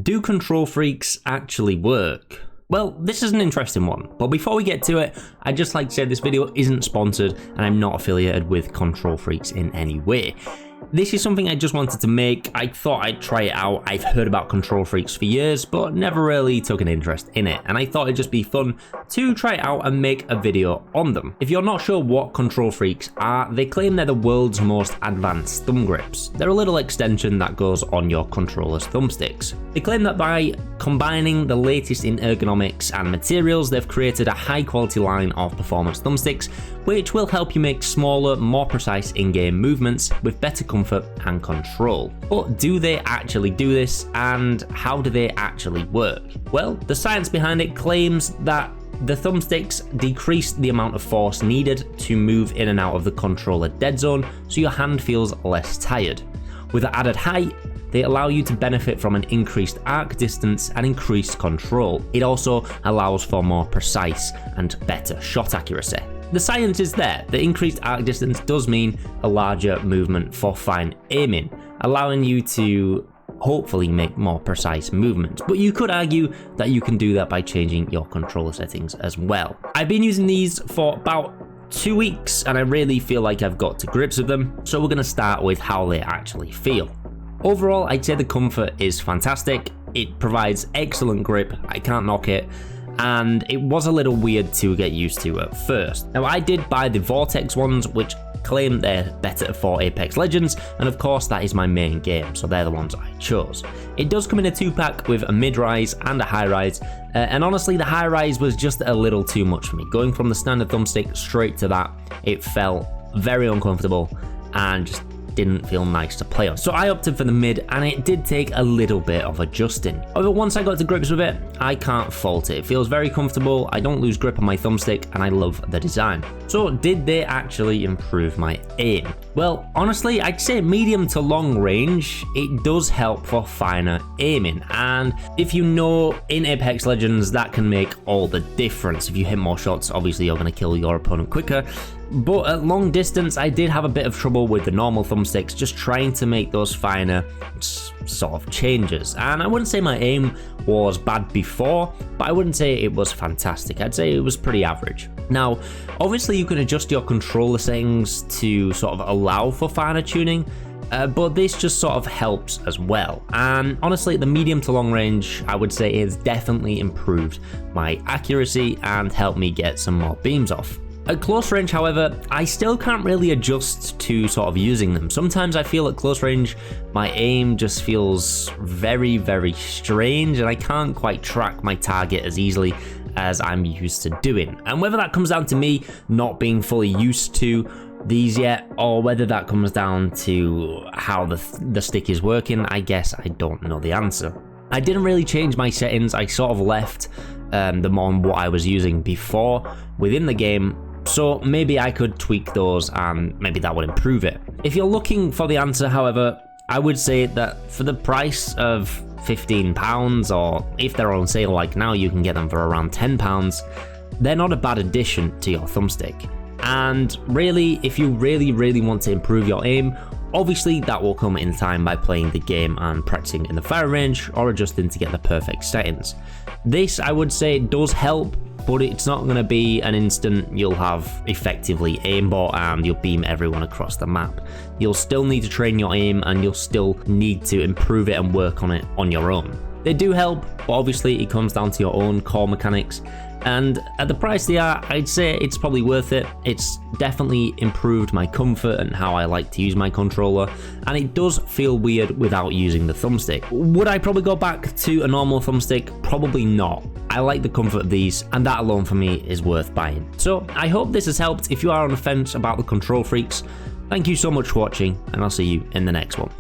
Do KontrolFreeks actually work? Well, this is an interesting one, but before we get to it, I'd just like to say this video isn't sponsored and I'm not affiliated with KontrolFreeks in any way. This is something I just wanted to make. I thought I'd try it out. I've heard about KontrolFreeks for years, but never really took an interest in it, and I thought it'd just be fun to try it out and make a video on them. If you're not sure what KontrolFreeks are, they claim they're the world's most advanced thumb grips. They're a little extension that goes on your controller's thumbsticks. They claim that by combining the latest in ergonomics and materials, they've created a high quality line of performance thumbsticks, which will help you make smaller, more precise in-game movements with better comfort and control. But do they actually do this, and how do they actually work? Well, the science behind it claims that the thumbsticks decrease the amount of force needed to move in and out of the controller dead zone, so your hand feels less tired. With the added height, they allow you to benefit from an increased arc distance and increased control. It also allows for more precise and better shot accuracy. The science is there. The increased arc distance does mean a larger movement for fine aiming, allowing you to hopefully make more precise movements. But you could argue that you can do that by changing your controller settings as well. I've been using these for about 2 weeks and I really feel like I've got to grips with them. So we're going to start with how they actually feel. Overall, I'd say the comfort is fantastic. It provides excellent grip. I can't knock it. And it was a little weird to get used to at first. Now, I did buy the Vortex ones, which claim they're better for Apex Legends, and of course that is my main game, so they're the ones I chose. It does come in a 2-pack with a mid-rise and a high-rise, and honestly the high-rise was just a little too much for me. Going from the standard thumbstick straight to that, it felt very uncomfortable and just didn't feel nice to play on. So I opted for the mid, and it did take a little bit of adjusting. However, once I got to grips with it, I can't fault it. It feels very comfortable, I don't lose grip on my thumbstick, and I love the design. So did they actually improve my aim? Well, honestly, I'd say medium to long range, it does help for finer aiming. And if you know, in Apex Legends, that can make all the difference. If you hit more shots, obviously you're going to kill your opponent quicker. But at long distance, I did have a bit of trouble with the normal thumbsticks, just trying to make those finer sort of changes. And I wouldn't say my aim was bad before, but I wouldn't say it was fantastic. I'd say it was pretty average. Now, obviously you can adjust your controller settings to sort of allow for finer tuning, but this just sort of helps as well. And honestly, the medium to long range, I would say, it's definitely improved my accuracy and helped me get some more beams off. At close range, however, I still can't really adjust to sort of using them. Sometimes I feel at close range, my aim just feels very, very strange, and I can't quite track my target as easily as I'm used to doing. And whether that comes down to me not being fully used to these yet, or whether that comes down to how the stick is working, I guess I don't know the answer. I didn't really change my settings. I sort of left them on what I was using before within the game. So maybe I could tweak those and maybe that would improve it. If you're looking for the answer, however, I would say that for the price of £15, or if they're on sale like now, you can get them for around £10, they're not a bad addition to your thumbstick. And really, if you really want to improve your aim, obviously that will come in time by playing the game and practicing in the firing range or adjusting to get the perfect settings. This, I would say, does help, but it's not going to be an instant you'll have effectively aimbot and you'll beam everyone across the map. You'll still need to train your aim, and you'll still need to improve it and work on it on your own. They do help, but obviously it comes down to your own core mechanics. And at the price they are, I'd say it's probably worth it. It's definitely improved my comfort and how I like to use my controller, and it does feel weird without using the thumbstick. Would I probably go back to a normal thumbstick? Probably not. I like the comfort of these, and that alone for me is worth buying. So I hope this has helped. If you are on the fence about the KontrolFreeks, thank you so much for watching, and I'll see you in the next one.